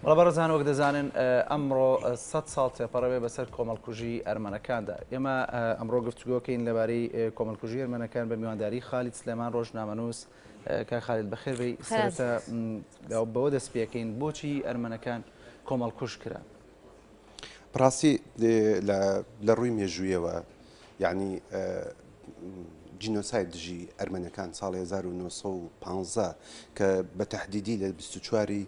وڵا بەڕێزان وەک دەزانن ئەمڕۆ 100 ساڵ تێپەڕەوێ بەسەر کۆمەڵکوژی ئەرمەنەکاندا. ئێمە ئەمڕۆ گفتوگۆکەین لەبارەی کۆمەڵکوژی ئەرمەنەکان بە میوانداری خالید سلێمان ڕۆژنامەنووس. کاک خالید بەخێر بێی. سەرەتا بەوە دەست پێکەین بۆچی ئەرمەنەکان کۆمەڵکوژ کران؟ بڕاستی لە ڕووی مێژوویەوە یعنی جینۆساید دژی ئەرمەنەکان ساڵی 1950 کە بە تەحدیدی لە 24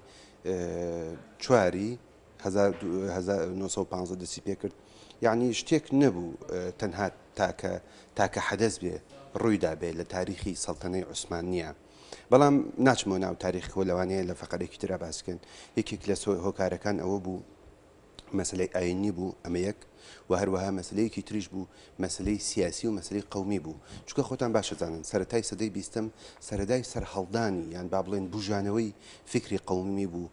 چواری 1950 دەستی پێ کرد، یعنی شتێک نەبوو تەنها تاکە حەدەث بێ ڕوویدا بێ لە تاریخی سەڵتەنەی عوسمانیە. بەڵام ناچمەوە ناو تاریخەوە لەوانەیە لە فەقەرێکی ترا باسکەن. یەکێک لە هۆکارەکان ئەوە بوو مەسلەی ئاینی بوو، ئەمە یەک، و هەروەها مەسلەیەکی تریش بوو مەسلەی سیاسی و مەسلەی قەومی بوو. چونکە خۆتان باشە زانن سەرەتای سەدەی 20م سەرەدای سەرهەڵدانی یان با بڵێن بژانەوەی فکری قەومی بوو.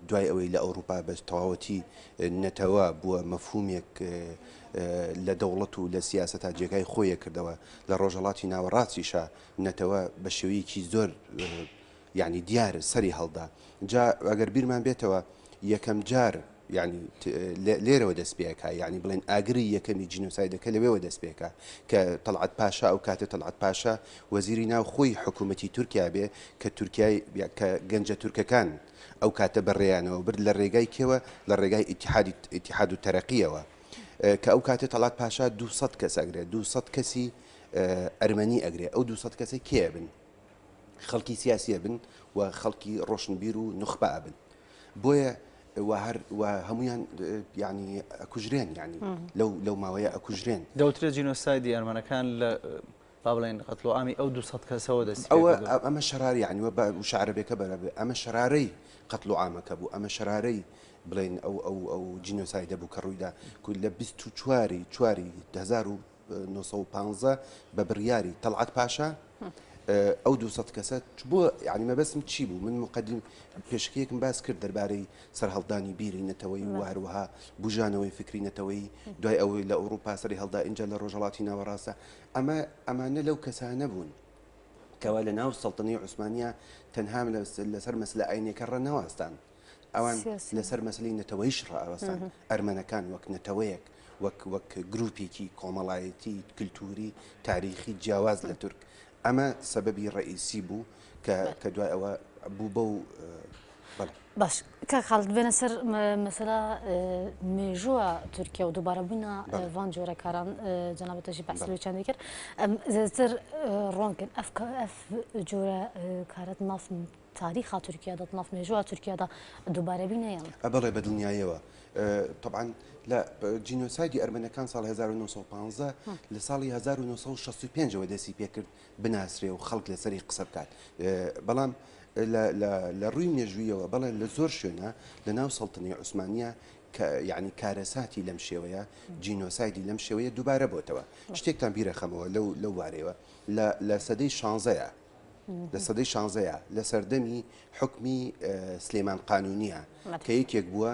دوای ئەوەی لە ئەوروپا بە تەواوەتی نەتەوە بووە مەفهومێک لە دەوڵەت و لە سیاسەتا جێگای خۆیە کردەوە. لە ڕۆژهەڵاتی ناوەڕاستیشە نەتەوە بە شێوەیەکی زۆر یعنی دیارە سەری هەڵدا. جا ئەگەر بیرمان بێتەوە یەکەم جار یعنی لێرەوە دەست پێکە، یعنی بڵێن ئاگری یەکەمی جینۆسایدەکە لەوێەوە دەست پێکە کە تەڵعەت پاشا ئەو کاتە تەڵعەت پاشا وەزیری ناو خۆی حکوومەتی تورکیا بێ کە تورکیای کە گەنجە تورکەکان ئەو کاتە بەڕێیانەوە برد لە ڕێگای کێوە لە ڕێگای ئیتیحاد و تەرەقیەوە کە ئەو کاتە تەڵعەت پاشا 200 کەس ئەگرێت، 200 کەسی ئەرمەنی ئەگرێ. ئەو 200 کەسە کێ بن؟ خەڵکی سیاسیە بن و خەڵکی ڕۆشنبیر و نخبە بن. بۆیە و هەمویان ینی ئەکوژرێن، ینی لەو ماوەیە ئەکوژرێن. دەوترێت جینۆسایدی ئەرمەنەکان لە با بڵێن قەتڵوعامی ئەو 200 کەسەوە دەست ئەمە شەراری ینی وە شعرەبێکە بەرەبێ ئەمە شەرارەی قەتڵوعامەکە بوو، ئەمە شەرارەی بڵێن ئەو جینۆسایدە بوو کە ڕوویدا لە 24 چواری 1950 بە بڕیاری تەڵعەت پاشا ئەو 200 کەسە بۆ یعنی مەبەستم چی بوو؟ من مقدم پێشکەیەکم باس کرد دەربارەی سەرهەڵدانی بیری نەتەوەی و هەروەها بژانەوەی فکری نەتەوەی دوای ئەوەی لە ئەوروپا سەری هەڵدا اینجا لە ڕۆژهەڵاتی ناوەڕاستە. ئەمانە لەو کەسانە بوون کەوا لە ناو سەڵتەنەی عوسمانیە تەنها لەسەر مەسلە ئاینەکە ڕەنەوەستان، ئەوان لەسەر مەسلەی نەتەوەیش ڕاوەستان. ئەرمەنەکان وەک نەتەوەیەک وەک گروپێکی کۆمەڵایەتی کللتوری تاریخی جیاواز لە تورک. ئەمە سەبەبی ڕئیسی بوو کە دوای ئەوە بوو بە و باش کە خاڵت بێنە سەر مەسەلا مێژووە تورکیا و دووبارەبووینە ڤان جۆرە کاران جەنابەتەژی بەحسی چندی کرد. زیاتر ڕوانکن ئەف جۆرە کارەت ناف تاریخا تورکیادا ناف مێژووە تورکیادا دووبارەبووینەیان ئەبڵێ بە دنیایەوە. طبعا لە جینۆسایدی ئەرمەنەکان ساڵ 1950 لە ساڵی 1965ەوە دەستی پێکرد بناسرێ و خەڵک لەسەری قسە بکات. بەڵام لە ڕووی مێژوویەوە بەڵێ لە زۆر شوێنە لە ناو سەڵتەنەی عوسمانیە یعنی کارەساتی لەم شێوەیە جینۆسایدی لەم شێوەیە دووبارە بۆتەوە. شتێکتان بیرەخەمەوە لەو وارەوە لە سەدەی 16ەیە لە سەدەی 16ەیە لە سەردەمی حکمی سلێمان قانونیە کە یەکێک بووە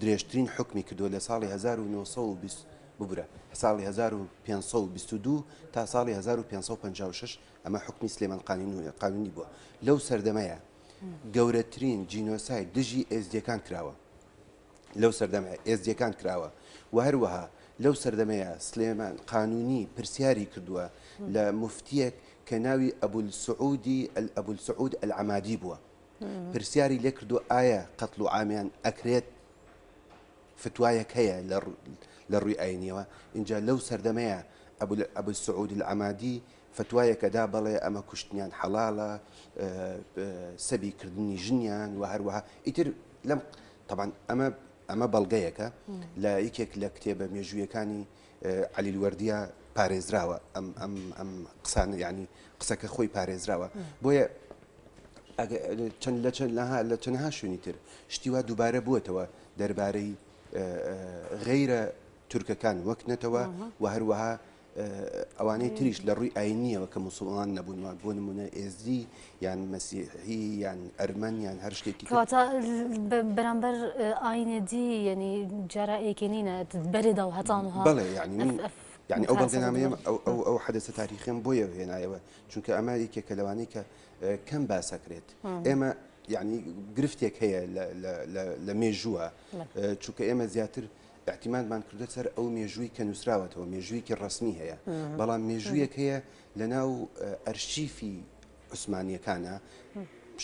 درێژترین حکمی کردووە لە ساڵی 1920 ببرە ساڵی 1522 تا ساڵی 1556 ئەمە حکمی سلێمان قانونی بووە. لەو سەردەمەیە گەورەترین جینۆساید دژی ئێزدیەکان کراوە، لەو سەردەمەیە ئێزدیەکان کراوە و هەروەها لەو سەردەمەیە سلێمان قانونی پرسیاری کردووە لە مفتیەک کە ناوی ئەبولسعود ئەلعەمادی بووە. پرسیاری لێ کردو ئایا قەتڵ و عامیان ئەکرێت فتوایەک هەیە لە ڕووی ئاینیەوە. اینجا لەو سەردەمەیە ئەبولسعود ئەلعەمادی فتوایەکەدا بەڵێ ئەمە کوشتنیان حەڵاڵە، سەبیکردنی ژنیان و هەروەها ئیتر لەم طبعا ئەمە بەڵگەیەکە لە یەکێک لە کتێبە مێژوویەکانی عەلی الوەردیە پارێزراوە. ئەم قسانە ینی قسەکە خۆی پارێزراوە. بۆیە لە چەندها شوێنی تر شتیوا دووبارە بووەتەوە دەربارەی غەیرە تورکەکان وەک نەتەوە و هەروەها ئەوانەی تریش لە ڕووی ئاینیەوە کە موسڵمان نەبوونەوە بۆ نمونە ئێزدی یان مەسیحی یان ئەرمەن یان هەر شتێکی کەواتە بەرامبەر ئاینێدی یعنی جارە ئێکێنینە بەرێدا و هەتانها بەڵێ یعنی ئەو بەڵگەنامەیە ئەو حەدەسە تاریخیم بۆیە هێنایەوە چونکە ئەمە یەکێکە لەوانەی کە کەم باسەکرێت. ئێمە يعني گرفتێک هەیە لە مێژووە چونکە ئێمە زیاتر احتیمانمان کردە سەر ئەو مێژووی کە نووسراوەتەوە مێژوویکی ڕسمی هەیە بەڵام مێژوویەک هەیە لە ناو ئەرشیفی عوسمانیەکانە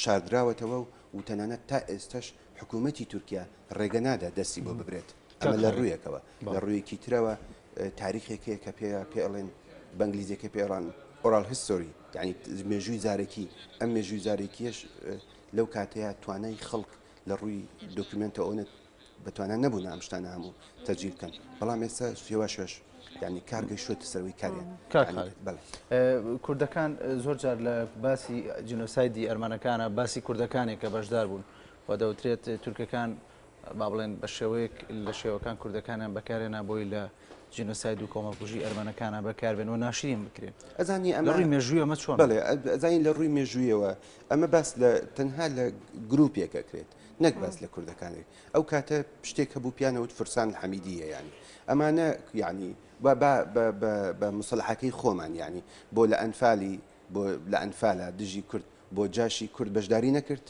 شاردراوەتەوە و تەنانەت تا ئێستش حکوومەتی تورکیا ڕێگە نادا دەستی بۆ ببرێت ئەمە لە ڕوویەکەوە لە ڕوویەکی ترەوە تاریخێکەیە کە پێڵێن بەنگلیزیەکە پێڕان ئۆرال هیستۆری یعنی مێژووی زارێکی ئەم مێژووی زارێکیەش لەو کاتەیە توانای خەڵک لە ڕووی دۆکیومنتە ئەوەت بەتوانان نەبوون ئەم شتانە هەموو تەجیل بکەن بەڵام ئێستا شێوەش ینی کارگەیشتووەتە سەروی کاریان کوردەکان زۆر جار لە باسی جینۆسایدی ئەرمانەکانە باسی کوردەکانێک کە بەشدار بوون و دەوترێت تورکەکان با بڵێن بە شێوەیەک لە شێوەکان کوردەکانیان بەکارێنا بۆی لە جینۆساید و کۆمەڵکوژی ئەرمەنەکانە بەکاربێن و ناشرین بکرێن ئەزانی ئەمە ڕووی مێژووی ئەمە چۆن بڵێ ئەزانین لە ڕووی مێژوویەوە ئەمە باس لە تەنها لە گروپێکە کرێت نەک باس لە کوردەکانێک ئەو کاتە شتێک هەبوو پیانەوت فرسان حەمیدیە ینی ئەمانە یعنی بە مسلحەکەی خۆمان ینی بۆ لە ئەنفالی بۆ لە ئەنفالە دژی کورد بۆ جاشی کورد بەشداری نەکرد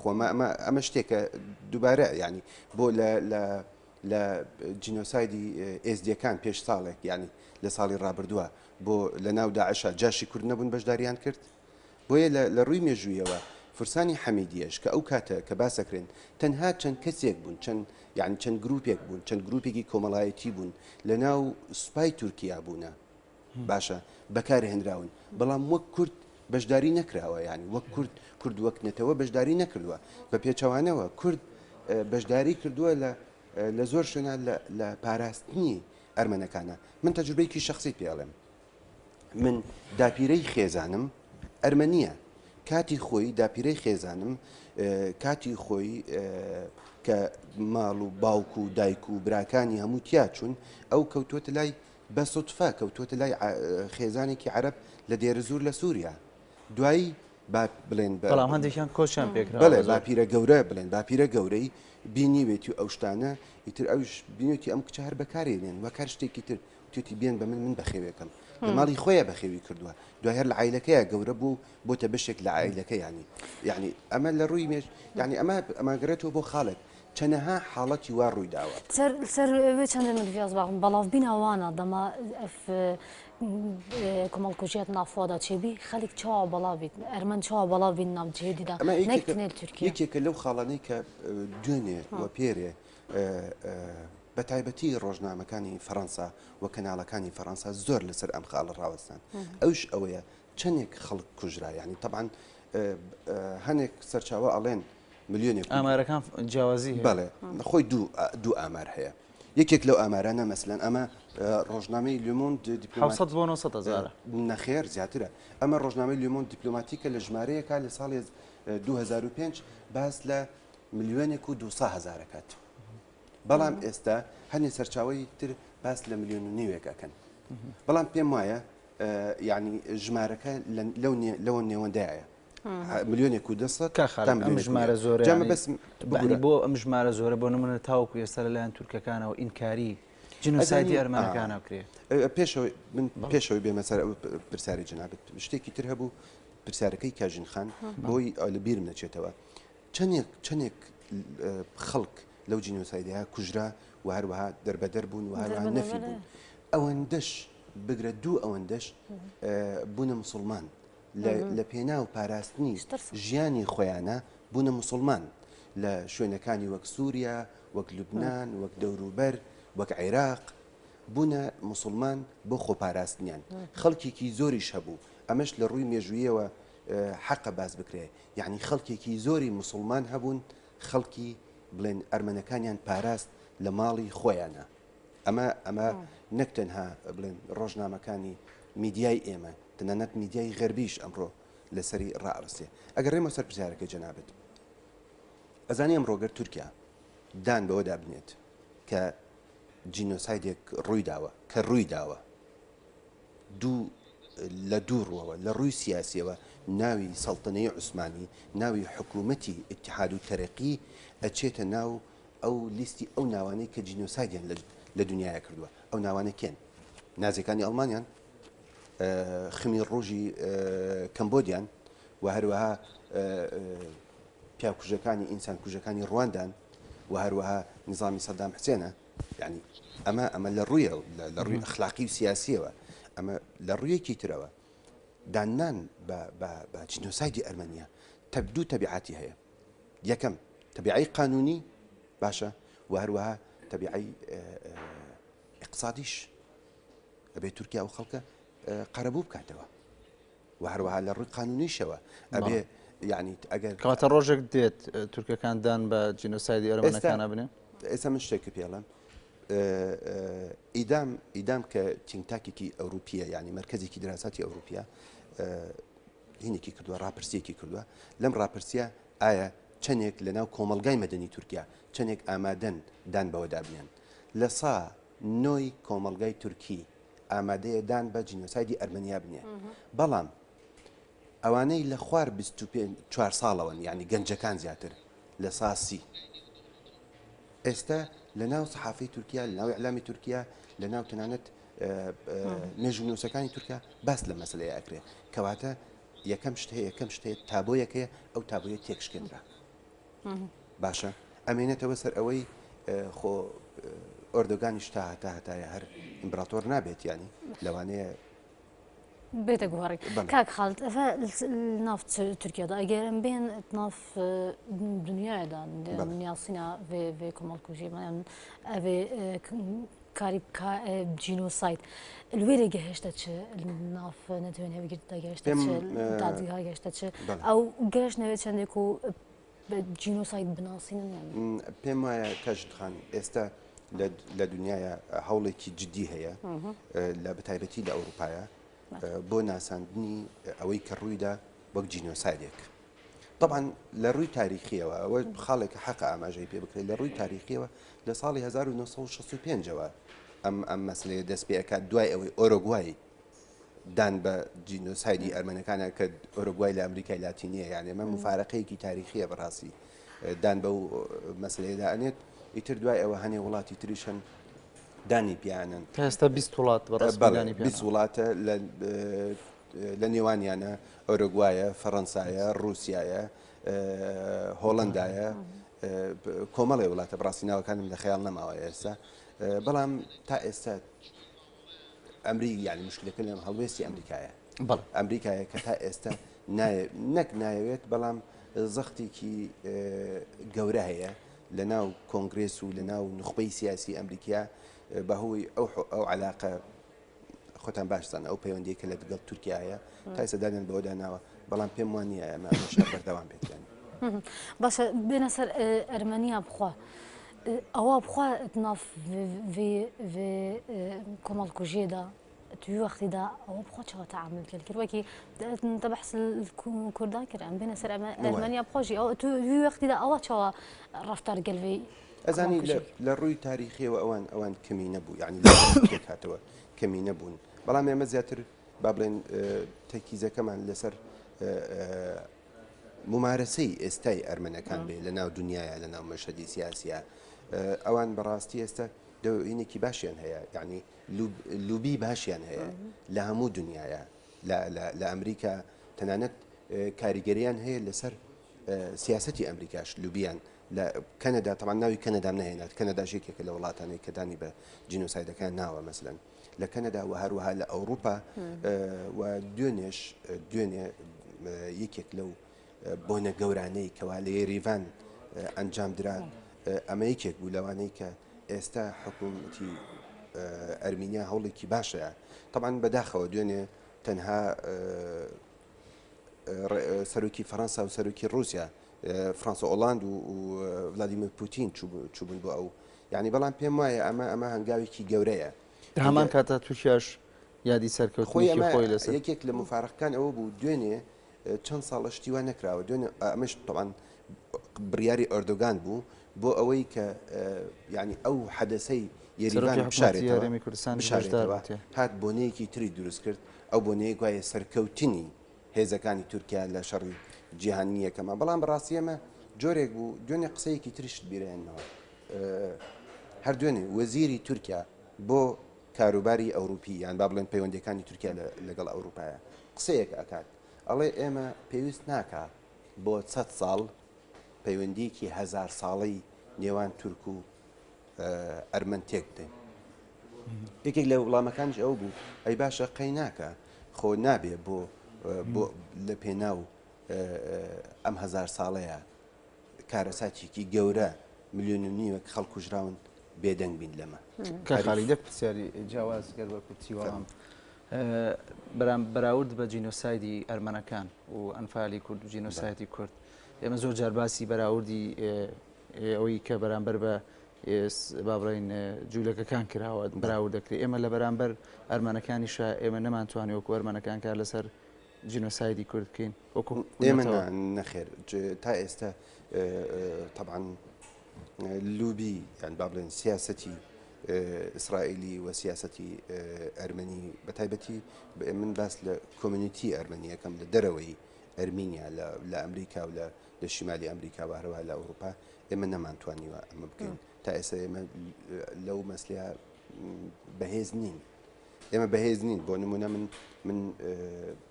خۆمە ئەمە شتێکە دووبارە ینی بۆ لە جینۆسایدی ئێزدیەکان پێش ساڵێک ینی لە ساڵی ڕابردووە بۆ لە ناو داعشە جاشی کورد نەبوون بەشداریان کرد بۆیە لە ڕووی مێژوویەوە فرسانی حەمیدیەش کە ئەو کاتە کە باسەکرێن تەنها چەند کەسێک بوون یعنی چەند گروپێک بوون چەند گروپێکی کۆمەڵایەتی بوون لە ناو سوپای تورکیا بوونە باشە بەکاری هێنراون بەڵام وەک کورد بەشداری نەکراوە ینی وەک کورد وەک نێتەوە بەشداری نەکردووە بە پێچەوانەوە کورد بەشداری کردووە لە زۆر شوێنە لە پاراستنی ئەرمەنەکانە من تەجروبەیەکی شخصی پێڵێم من داپیرەی خێزانم ئەرمەنیە کاتی خۆی داپیرەی خێزانم کاتی خۆی کە ماڵ و باوک و دایک و براکانی هەموو تیا چوون ئەو کەوتوتە لای بە سوتفا کەوتوتە لای خێزانێکی عەرەب لە دێرەزور لە سووریا دوایی بڵێن بەڵام هەندێکیان کۆچیان پێکرا بڵێ باپیرە گەورە بڵێن باپیرە گەورەی بینیوێتی و ئەو شتانە ئیتر ئەوش بینێتی ئەم کچە هەر بەکارێنێن وەکار شتێکی تر توێتی بێن بە من بەخێوێکم لە ماڵی خۆیان بەخێوی کردووە دوای هەر لە عیلەکەیە گەورە بوو بۆتە بەشێک لە عیلەکە ینی ئەمە لە ڕووی مێژ ینی ئەماگرێتەوە بۆ خاڵک چەنەها حاڵەتی وا ڕووی داوە سەر چەندە مدیاز باغم بەڵاوبین ئەوانە دەما کۆمەڵکوژیەت نافۆدا چێبی خەڵک چاوە بەڵاویت ئەرمەن چاوە بەڵاوین ناوجێدیدا نەکتنێت تورکیا یەکێکە لەو خاڵانەی کە دوێنێ وە پێرێ بە تایبەتی ڕۆژنامەکانی فەڕەنسا و کەناڵەکانی فەڕەنسا زۆر لەسەر ئەم خاڵە ڕاوەستان ئەوش ئەوەیە چەندێک خەڵک کوژرا ینی طبعاً هەنێک سەرچاوە ئەڵێن ملیۆنێک ئامارەکان جیاوازی بەڵێ خۆی دوو ئامار هەیە یەکێک لەو ئامارانە مەسلەن ئەمە ڕۆژنامەی لومۆند بۆ 900 نەخێر زیاترە ئەمە ڕۆژنامەی لومۆند دیپلۆماتیکە لە ژمارەیەکە لە ساڵی 2005 باس لە ملیۆنێک و 200,000 کات بەڵام ئێستا هەنێ سەرچاوی تر باس لە ملیۆن و نیوێکەکەن بەڵام پێم وایە یعنی ژمارەکە لەوە نێوەندایە ملیۆنێک و 200 ژمارە زۆرە بۆ ئەم ژمارە زۆرە بۆ نمونە تاوەکو ئێستا لەلایەن تورکەکانەوە ئینکاری جنۆسایدی ئەرمەنەکانە بکرێت پێشەوەی بێمە سەر پرسیاری جنابەت شتێکی تر هەبوو پرسیارەکەی کاژین خان بۆی لە بیرم نەچێتەوە چەندێک خەڵک لەو جینۆسایدەیە کوژرا و هەروەها دەربەدەر بوون و هەروەها نەفی بوون ئەوەندەش بگرە دوو ئەوەندەش بوونە موسڵمان لە پێنا و پاراستنی ژیانی خۆیانە بوونە موسڵمان لە شوێنەکانی وەک سووریا وەک لوبنان وەک دەوروبەر وەک عێراق بوونە موسڵمان بۆ خۆپاراستنیان خەڵکێکی زۆریش هەبوو ئەمەش لە ڕووی مێژوویەوە حەقە باس بکرێ یعنی خەڵکێکی زۆری موسڵمان هەبوون خەڵکی بڵێن ئەرمەنەکانیان پاراست لە ماڵی خۆیانە ئەمە نەک تەنها بڵێن ڕۆژنامەکانی میدیای ئێمە تەنانەت میدیای غەربیش ئەمڕۆ لەسەری ڕائڕسێ ئەگەر ڕێمە سەر پرسیارەکە جەنابەت ئەزانی ئەمڕۆگەر تورکیا دان بەوەدا بنێت کە جینۆسایدێک ڕووی داوە لە دوو ڕوەوە لە ڕووی سیاسیەوە ناوی سەڵتەنەی عوسمانی ناوی حکوومەتی ئیتیحاد و تەرەقی ئەچێتە ناو ئەو لیستی ئەو ناوانەی کە جینۆسایدیان لە دنیاە کردووە ئەو ناوانە کێن نازەکانی ئەڵمانیان خمی ڕۆژی کەمبۆدیان و هەروەها پیاکوژەکانی ئینسان کوژەکانی ڕواندان و هەروەها نظامی سەدام حسێنە یعنی ئەمە لە ڕوویە لە ڕووی ئەخلاقی و سیاسیەوە ئەمە لە ڕوویەکی ترەوە دانان بە جینۆسایدی ئەرمەنیا دوو تەبیعاتی هەیە یەکەم تەبیعی قانونی باشە و هەروەها تەبیعی اقتصادیش ئەبێ تورکیا و خەڵکە قەرەبوو بکاتەوە و هەروەها لە ڕووی قانونیشەوە ئەبێ یعنی ئەگەر کەواتە ڕۆژێک دێت تورکەکاندان بە جینۆسایدی ئەرمەنەکانە بنێن ئێستا من شتێکی پێڵم ئیدام کە تینگتاکێکی ئەوروپیە ینی مرکزێکی دراساتی ئەوروپیا هینێکی کردووە ڕاپرسیەکی کردووە لەم ڕاپرسیە ئایا چەندێک لەناو کۆمەلگای مەدەنی تورکیا چەندێک ئامادەن دان بەوە دابنێن لە سا نۆی کۆمەلگای تورکی ئامادەیە دان بە جینۆسایدی ئەرمەنیا بنێ بەڵام ئەوانەی لە خوار 24 ساڵەوەن ینی گەنجەکان زیاتر لە ساسی ئێستا لە ناو سەحافەی تورکیا لە ناو ئیعلامی تورکیا لە ناو تەنانەت مێژونووسەکانی تورکیا باس لە مەسلەیە ئەکرێ کەواتە یەکەم شتەیە تابۆیەکەیە ئەو تابۆیە تێکشکێنرا باشە ئەمێنێتەوە سەر ئەوەی خۆ ئۆردۆگانیش تا هەتایە هەر ئیمپراتۆر نابێت ینی لەوانەیە بێتە گوهڕی کاک خاڵت ئەفە ناف تورکیادا ئەگەرم بێن ناف دنیادا نیاسینا vê komalkujiyê ev ê karî jînosayt li wê re gehişte çi nav netewên hevgirtî gehişte çi dadîha gehişte çi ew geş nevê çendê ku jînosayt binasînin پێم وایە کەژخان ئێستا لە دنیاە هەوڵێکی جددی هەیە لە بەتایبەتی لە ئەوروپایە بۆ ناساندنی ئەوەی کە ڕوویدا وەک جینۆسایدێک طبعا لە ڕووی تاریخیەوە ئەوە خاڵێکە حەقە ئاماژەی پێ بکرێت لە ڕووی تاریخیەوە لە ساڵی 1965ەوە ئەم مەسلەیە دەست پێەکات دوای ئەوەی ئۆرۆگوای دان بە جینۆسایدی ئەرمەنەکانە کە ئۆرۆگوای لە ئەمریکای لاتینیە یعنی ئەمە مفارەقەیەکی تاریخیە بەڕاستی دان بەو مەسلەیەدا ئەنێت ئیتر دوای ئەوە هەنێ وڵاتی تریشن دانی پیانن ئێستا 20 وڵات بەڕاستی 20 وڵاتە لە نێوانیانە ئۆرۆگوایە فەڕەنسایە رووسایە هۆڵندایە کۆمەڵی وڵاتە بڕاستی ناوەکانم لە خەیاڵ نەماوە ئێستا بەڵام تا ئێستا ئەمریکی یعنی مشکلەکە لەم هەڵوێستی ئەمریکایە ئەمریکایە کە تا ئێستا نەک نایەوێت بەڵام زەختێکی گەورە هەیە لە ناو کۆنگرێس و لە ناو نخبەی سیاسی ئەمریکا بەهۆی ئەو علاقە خۆتان باشتان ئەو پەیوەندی کە لە دەگەڵ تورکیایە تا ئێستادانێن بەوە داناوە بەڵام پێم وانە ئەمە بەردەوام بێت باشە بێنە سەر ئەرمەنیا بخوا ئەوە بخوا ناف کۆمەڵکوژێدا توی وەختیدا ئەوە بخوا چاوە تەعامل کرد وەکی تە بەحس کوردان کرد ئەم بێنە سەر ئەرمەنیا بخۆشی ئەو توی وەختیدا ئەوە چاوە ڕەفتار گەلوەی ئەزانی لە ڕووی تاریخیەوە ئەوان کەمی نەبوو یعنی هاتەوە کەمی نەبوون بەڵام ئێمە زیاتر با بڵێن تەرکیزەکەمان لەسەر ممارەسەی ئێستای ئەرمەنەکان بێ لە ناو دنیاە لە ناو مەشهدی سیاسیە ئەوان بەڕاستی ئێستا دەوینێکی باشیان هەیە یعنی لوبی باشیان هەیە لە هەموو دنیاە لە ئەمریکا تەنانەت کاریگەریان هەیە لەسەر سیاسەتی ئەمریکاش لوبیان لە کەنەدا تەمان ناوی کەنەدام نهێنات کەنەداشێکێکە لە وڵاتانەی کە دانی بە جینۆسایدەکان ناوە مەسلەن لە کەنەدا و هەروەها لە ئەوروپا و دوێنێ یەکێک لەو بۆنە گەورانەی کەوا لە ێریڤان ئەنجام درا ئەمە یەکێک بوو لەوانەی کە ئێستا حکوومەتی ئەرمینیا هەوڵێکی باشەیە طبعاً بەداخەوە دوێنێ تەنها سەرۆکی فەڕەنسا و سەرۆکی رووسیا فرانسا ئۆڵاند و ڤلادیمیر پوتین چوبوون بۆ ئەو یعنی بەڵام پێم وایە ئەمە هەنگاوێکی گەورەیە هەمان کاتە تووشیاش یادی سەرکەوتنی خۆی لەسەر یەکێک لە مفارەقەکان ئەوە بوو دوێنێ چەند ساڵە شتیوە نەکراوە دوێنێ ئەمەش طبعاً بڕیاری ئەردۆگان بوو بۆ ئەوەی کە ینی ئەو حەدەسەی یێریڤان بشارێتەوە هات بۆنەیەکی تری دروست کرد ئەو بۆنەیە گوایە سەرکەوتنی هێزەکانی تورکیا لە شەڕی جیهانیەکەمە بەڵام بەڕاستی ئەمە جۆرێک بوو دوێنێ قسەیەکی تریشت بیرێنەوە هەر دوێنێ وەزیری تورکیا بۆ کاروباری ئەوروپی یان با بڵێن پەیوەندیەکانی تورکیا لەگەڵ ئەوروپایە قسەیەک ئەکات ئەڵێ ئێمە پێویست ناکە بۆ 100 ساڵ پەیوەندیکی هزار ساڵی نێوان تورک و ئەرمەن تێک بدەین. یەکێک لە وڵامەکانش ئەو بوو ئەی باشە قەی ناکە خۆ نابێ بۆ لە پێناو ئەم هزار ساڵەیە کارەساتێکی گەورە ملیۆن و نیوەک خەڵکوژراون بێدەنگ بین لەمە کە خالیدە پرسیاری جیاواز گەر بە کوتیوەڵام بەراورد بە جینۆسایدی ئەرمەنەکان و ئەنفالی کورد و جینۆسایدی کورد ئێمە زۆر جارباسی بەراوردی ئەوەی کە بەرامبەر بە با بڵێن جوولەکەکان کراوە بەراورد دەکرێت ئێمە لە بەرامبەر ئەرمەنەکانیشە ئێمە نەمانتوانێت وەکو ئەرمەنەکان کار لەسەر جینۆسایدی کورد بکەین وەکو ئێمە نەخێر تا ئێستا طبعا لوبی یان با بڵێن سیاسەتی ئیسرائیلی و سیاسەتی ئەرمەنی بەتایبەتی من باس لە کۆمیونیتی ئەرمەنیەکەم لە دەرەوەی ئەرمینیا لە ئەمریکا و لە شیمالی ئەمریکا و هەروە لە ئەوروپا ئێمە نەمانتوانیوە ئەمە بکەین تا ئێستا ئێمە لەو مەسلەیە بەهێز نین ئێمە بەهێز نین بۆ نمونە من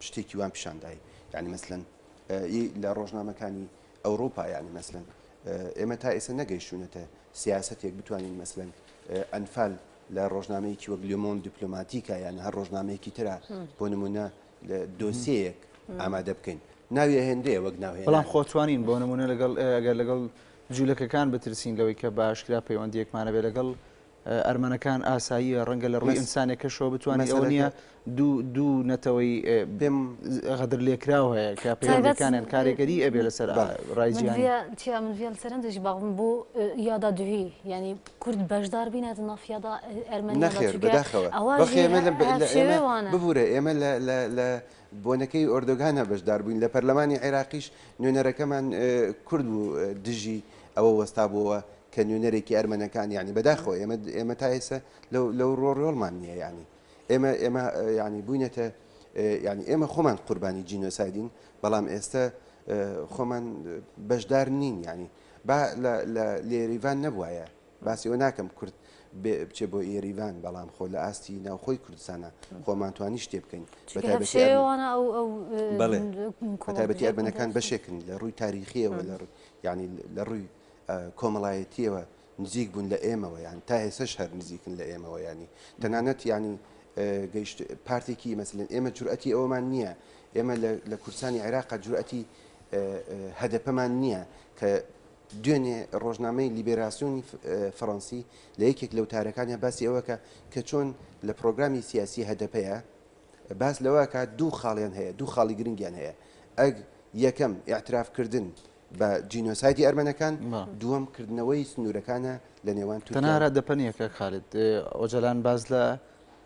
شتێکی وان پیشاندایی یعنی مەسلەن لە ڕۆژنامەکانی ئەوروپا یعنی مەسلەن ئێمە تا ئێستا نەگەیشتونەتە سیاسەتێک بتوانین مەسلەن ئەنفال لە ڕۆژنامەیەکی وەک لێمۆن دیپلۆماتیکە یان هەر ڕۆژنامەیەکی ترە بۆ نمونە دۆسیەیەک ئامادە بکەین ناوی هێندەیە وەک ناوهێنا بەڵام خۆتوانین بۆ نمونە ئەگەر لەگەڵ جوولەکەکان بترسین لەوەی کە باشکرا پەیوەندیەکمانە بێ لەگەڵ ئەرمەنەکان ئاساییە ڕەنگە لە ڕووی ئینسانێکەشەوە بتوانین ئەوە نییە دوو نەتەوەی پێم غەدر لێکراو هەیە کە پەیوەندەکانیان کارێگەری ئەبێ لەسەر ڕایجیانی من فێل سەرنجی باڵم بۆ یادا دوهی ینی کورد بەشدار بینێت نافیادا ئەرمەنی نەخێر بەداخەوە ببوورە ئێمە لە بۆنەکەی ئۆردۆگانە بەشدار بووین لە پەرلەمانی عێراقیش نوێنەرەکەمان کورد و دژی ئەوە وەستا بووە کە نوێنەرێکی ئەرمەنەکان ینی بەداخەوە ئێمە تا ئێستا لەو ڕۆڵمان نییە ینی ئێمە ینی بووینەتە ینی ئێمە خۆمان قوربانی جینۆسایدین بەڵام ئێستا خۆمان بەشدار نین ینی با لە لێریڤان نەبووایە باسی ئەو ناکەم کورد بچێ بۆ ئێریڤان بەڵام خۆ لە ئاستی ناوخۆی کوردستانە خۆمانتوانی شتێ بکەین بەتایبەتی ئەرمەنەکان بەشێکن لە ڕووی تاریخیەوە ینی لە ڕووی کۆمەڵایەتیەوە نزیک بوون لە ئێمەوە یان تا ئێسش هەر نزیکن لە ئێمەوە ینی تەنانەت ینی گەیشت پارتێکی مەسلەن ئێمە جورئەتی ئەوەمان نییە ئێمە لە کوردستانی عێراقا جورئەتی هەدەپەمان نییە کە دوێنێ ڕۆژنامەی لیبێراسیۆنی فەڕەنسی لە یەکێک لەو تارەکانیان باسی ئەوەکە کە چۆن لە پرۆگرامی سیاسی هەدەپەیە باس لەوەکە دوو خاڵیان هەیە دوو خاڵی گرنگیان هەیە ئەگ یەکەم ئاعترافکردن بە جینۆسایدی ئەرمەنەکان دووەم کردنەوەی سنوورەکانە لە نێوان تەنانە دەپەنیەکە خالت ئۆجەلان باز لە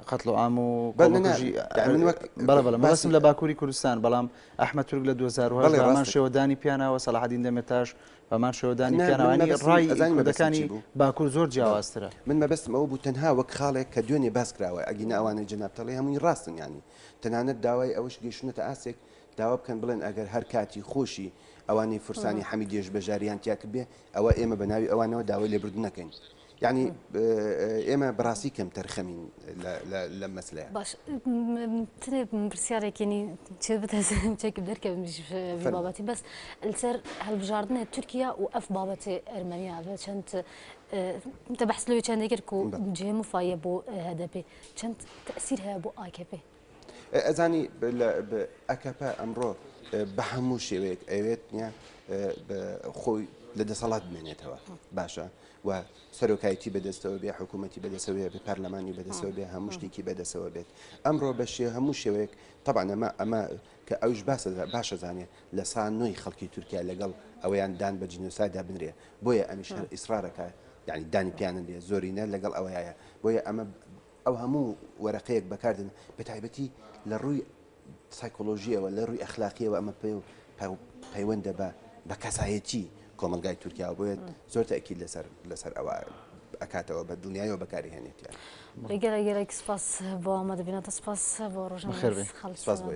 قەتڵ و ئام و بەڵەم لە باکووری کوردستان بەڵام ئەحمەد تورک لە 2000مان شێوەدانی پیانەوە سەلاحەدین دەمێتاش بەمان شێوەدانی پیانەوەی ڕای کوردەکانی باکوور زۆر جیاوازترە من مەبەستم ئەو بوو تەنها وەک خاڵێک کە دوێنێ باس کراوە ئەگەنە ئەوانەی جەنابتەڵی هەمووی ڕاستن ینی تەنانەت داوای ئەوەش گەیشتونەتە ئاسێک داوا بکەن بڵێن ئەگەر هەر کاتی خۆشی ئەوانەی فرسانی حەمیدێش بەژاریان تیاکە بێ ئەوە ئێمە بەناوی ئەوانەوە داوای لێبردن نەکەین یعنی ئێمە بەڕاستی کەم تەرخەمین لە مەسلەیە باش تنێ پرسیارێکینی چێ بتەزێکی دەرکە بابەتی بەس لەسەر هەڵبژاردنە تورکیا و ئەف بابەتی ئەرمەنیا چەند تە بەحس لەوەی چەندێکرد و جێم وفایە بۆ هەدەپێ چەند تەسیر هەیە بۆ ئاکپ ئەزانی ئەکەپە ئەمڕۆ بە هەموو شێوەیەک ئەوێت نیە خۆی لە دەسەڵات بمێنێتەوە باشە و سەرۆکایەتی بەدەستەوە بێ حکوومەتی بەدەسەوەی بێ پەرلەمانی بەدەسەوە بێ هەموو شتێکی بەدەسەوە بێت ئەمڕۆ بە هەموو شێوەیەک طبعا ئەمە کە ئەوش باشە زانێ لە سانۆی خەڵکی تورکیا لەگەڵ ئەوەیان دان بە جینۆسایدا بنرێ بۆیە ئەمیش ئیسرارەکە یعنی دانی پیانن بێ زۆرینە لەگەڵ ئەوەیە بۆیە ئەمە ئەو هەموو وەرەقەیەک بەکاردن بەتایبەتی لە ڕووی سایکۆلۆژیەوە لە ڕووی ئەخلاقیەوە ئەمە پەیوەندە بە کەسایەتی کۆمەلگای تورکیا بۆیە زۆر تاکید لەسەر ئەوە ئەکاتەوە بە دڵنیایەوە بەکاری هێنێتیان ڕێگەرە گەرەی سپاس بۆ ئامادەبینەتە سپاس بۆ ڕۆژان سپاس بۆ